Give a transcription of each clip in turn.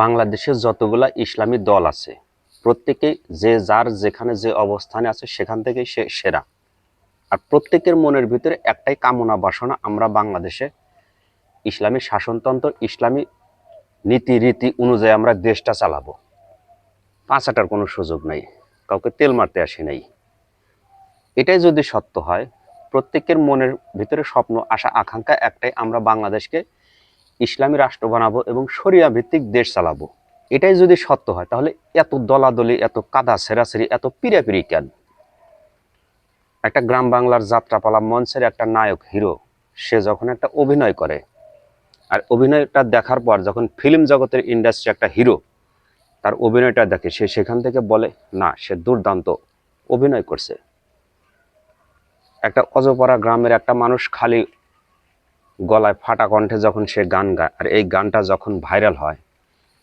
বাংলাদেশে যতগুলা ইসলামী দল আছে প্রত্যেকেই যে যার যেখানে যে অবস্থানে আছে সেখান থেকেই সে সেরা। আর প্রত্যেকের মনের ভিতরে একটাই কামনা বাসনা, আমরা বাংলাদেশে ইসলামী শাসনতন্ত্র, ইসলামী নীতি রীতি অনুযায়ী আমরা দেশটা চালাবো। পাঁচাটার কোনো সুযোগ নাই, কাউকে তেল মারতে আসি নাই। এটাই যদি সত্য হয়, প্রত্যেকের মনের ভিতরে স্বপ্ন আশা আকাঙ্ক্ষা একটাই, আমরা বাংলাদেশকে ইসলামী রাষ্ট্র বানাবো এবং শরিয়া ভিত্তিক দেশ চালাবো। এটাই যদি সত্য হয় তাহলে এত দলাদলি, এত কাদা ছেঁড়াছেড়ি, এত পিড়াপিড়ি কেন? একটা গ্রাম বাংলার যাত্রাপালা মঞ্চের একটা নায়ক হিরো, সে যখন একটা অভিনয় করে, আর অভিনয়টা দেখার পর যখন ফিল্ম জগতের ইন্ডাস্ট্রি একটা হিরো তার অভিনয়টা দেখে, সে সেখান থেকে বলে না, সে দুর্দান্ত অভিনয় করছে। একটা অজপাড়া গ্রামের একটা মানুষ খালি গলায় ফাটা কণ্ঠে যখন সে গান গায়, আর এই গানটা যখন ভাইরাল হয়,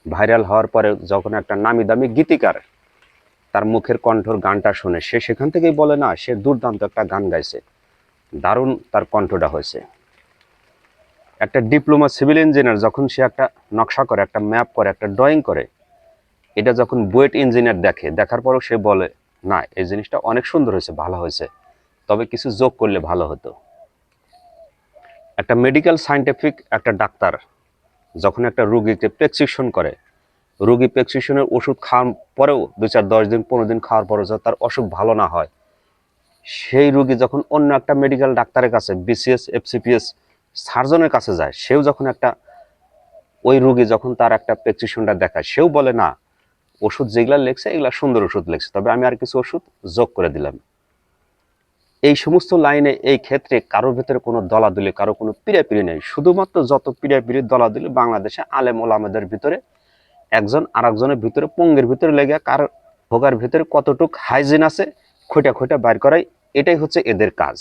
ভাইরাল হওয়ার পরে যখন একটা নামি দামি গীতিকার তার মুখের কণ্ঠর গানটা শুনে, সে সেখান থেকেই বলে না, সে দুর্দান্ত একটা গান গাইছে, দারুণ তার কণ্ঠটা হয়েছে। একটা ডিপ্লোমা সিভিল ইঞ্জিনিয়ার যখন সে একটা নকশা করে, একটা ম্যাপ করে, একটা ড্রয়িং করে, এটা যখন বুয়েট ইঞ্জিনিয়ার দেখে, দেখার পরও সে বলে না, এই জিনিসটা অনেক সুন্দর হয়েছে, ভালো হয়েছে, তবে কিছু যোগ করলে ভালো হতো। একটা মেডিকেল সায়েন্টিফিক একটা ডাক্তার যখন একটা রুগীকে প্রেসক্রিপশন করে, রুগী প্রেসক্রিপশনের ওষুধ খাওয়ার পরেও 2-4-10 দিন 15 দিন খাওয়ার পরেও যদি তার অসুখ ভালো না হয়, সেই রুগী যখন অন্য একটা মেডিকেল ডাক্তারের কাছে, বিসিএস এফসিপিএস সার্জনের কাছে যায়, সেও যখন একটা ওই রুগী যখন তার একটা প্রেসক্রিপশনটা দেখায়, সেও বলে না, ওষুধ যেগুলা লেখছে এগুলা সুন্দর ওষুধ লেখছে, তবে আমি আর কিছু ওষুধ যোগ করে দিলাম। এই সমস্ত লাইনে এই ক্ষেত্রে কারোর ভিতরে কোনো দলাদলি, কারো কোনো পিড়াপিড়ি নেই। শুধুমাত্র যত পিড়াপিড়ি দলাদলি বাংলাদেশে আলেম ওলামাদের ভিতরে, একজন আরেকজনের ভিতরে পঙ্গের ভিতরে লেগে কার ভোগার ভিতরে কতটুক হাইজিন আছে খোঁটা খোঁটা বাইর করাই, এটাই হচ্ছে এদের কাজ।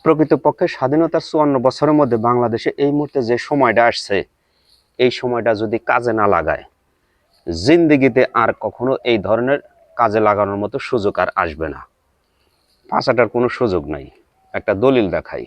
প্রকৃতপক্ষে স্বাধীনতার 54 বছরের মধ্যে বাংলাদেশে এই মুহূর্তে যে সময়টা আসছে, এই সময়টা যদি কাজে না লাগায়, জিন্দিগিতে আর কখনো এই ধরনের কাজে লাগানোর মতো সুযোগ আর আসবে না। পাঁচাটার কোনো সুযোগ নাই। একটা দলিল দেখাই।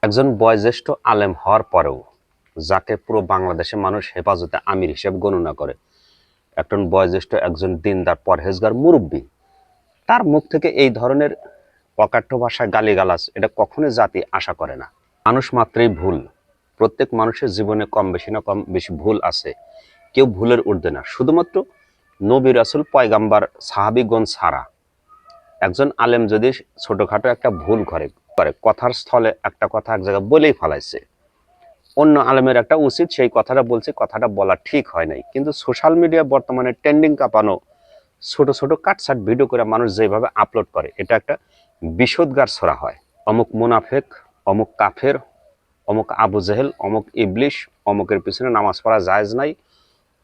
একজন বয়োজ্যেষ্ঠ আলেম হওয়ার পরেও, যাকে পুরো বাংলাদেশের মানুষ হেফাজতে আমির হিসেবে গণনা করে, একজন বয়োজ্যেষ্ঠ, একজন দিনদার পরহেজগার মুরব্বী, তার মুখ থেকে এই ধরনের অকাঠ্য ভাষায় গালিগালাজ, এটা কখনোই জাতি আশা করে না। মানুষ মাত্রই ভুল, প্রত্যেক মানুষের জীবনে কম বেশি না কম বেশি ভুল আছে, কেউ ভুলের ঊর্ধ্বে না। শুধুমাত্র নবী রাসূল পয়গাম্বার সাহাবীগণ ছাড়া একজন আলেম যদি ছোটখাটো একটা ভুল করে, কথার স্থলে একটা কথা এক জায়গায় বলেই ফেলাইছে, অন্য আলেমের একটা উচিত সেই কথাটা বলছে, কথাটা বলা ঠিক হয় নাই, কিন্তু সোশ্যাল মিডিয়া বর্তমানে ট্রেন্ডিং কাঁপানো ছোট ছোট কাটছাট ভিডিও করে মানুষ যেভাবে আপলোড করে, এটা একটা বিষোদগার ছড়া হয়। অমুক মুনাফেক, অমুক কাফের, অমুক আবু জেহেল, অমুক ইবলিশ, অমুকের পিছনে নামাজ পড়া জায়েজ নাই,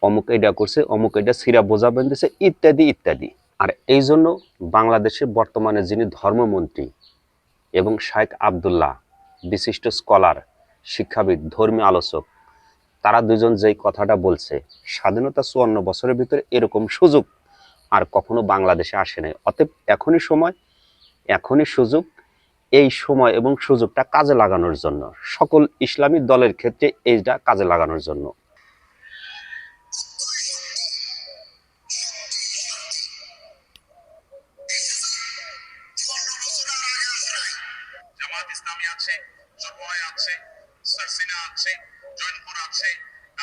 অমুক এটা করছে, অমুক এটা সিরা বোঝা বেঁধেছে, ইত্যাদি ইত্যাদি। আর এই জন্য বাংলাদেশে বর্তমানে যিনি ধর্মমন্ত্রী এবং শাইখ আবদুল্লাহ, বিশিষ্ট স্কলার, শিক্ষাবিদ, ধর্মীয় আলোচক, তারা দুজন যেই কথাটা বলছে, স্বাধীনতা 54 বছরের ভিতরে এরকম সুযোগ আর কখনো বাংলাদেশে আসে নাই। অতএব এখনই সময়, এখনই সুযোগ, এই সময় এবং সুযোগটা কাজে লাগানোর জন্য, সকল ইসলামী দলের ক্ষেত্রে এইটা কাজে লাগানোর জন্য। জামাত ইসলামী আছে, চরমনায় আছে, সারসিনা আছে, জয়নপুর আছে,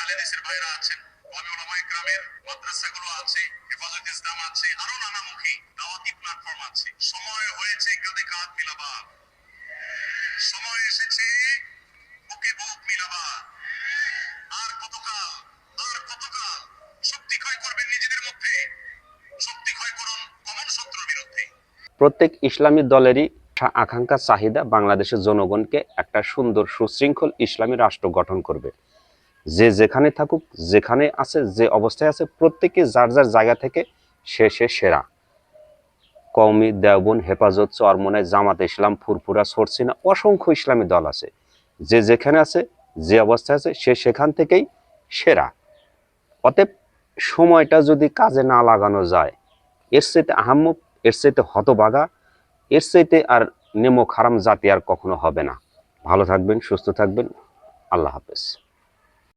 আলে দেশের ভাইরা আছেন, কওমি ওলামায়ে কেরামের মাদ্রাসাগুলো আছে, হেফাজত ইসলাম আছে, আরো নানামুখী দাওয়াতি প্ল্যাটফর্ম আছে। সময় হয়েছে কাঁধে কাঁধ মিলাবার, সময় এসেছে বুকে বুক মিলাবার। আর কতকাল, আর কতকাল শক্তি ক্ষয় করবেন নিজেদের মধ্যে? শক্তি ক্ষয় করুন কমন শত্রুর বিরুদ্ধে। প্রত্যেক ইসলামী দলেরই আকাঙ্ক্ষা, চাহিদা বাংলাদেশের জনগণকে একটা সুন্দর সুশৃঙ্খল ইসলামী রাষ্ট্র গঠন করবে। যে যেখানে থাকুক, যেখানে আছে, যে অবস্থায় আছে, প্রত্যেকে যার যার জায়গা থেকে সে সেরা। কওমি, দেওবন্দ, হেফাজত, চরমনাই, জামাতে ইসলাম, ফুরফুরা, সরসিনা, অসংখ্য ইসলামী দল আছে। যে যেখানে আছে, যে অবস্থায় আছে, সে সেখান থেকেই সেরা। অতএব সময়টা যদি কাজে না লাগানো যায়, এর চাইতে আহাম্মক, এর চাইতে হতবাগা, এর চাইতে আর নেমো খারাম জাতি আর কখনো হবে না। ভালো থাকবেন, সুস্থ থাকবেন। আল্লাহ হাফেজ।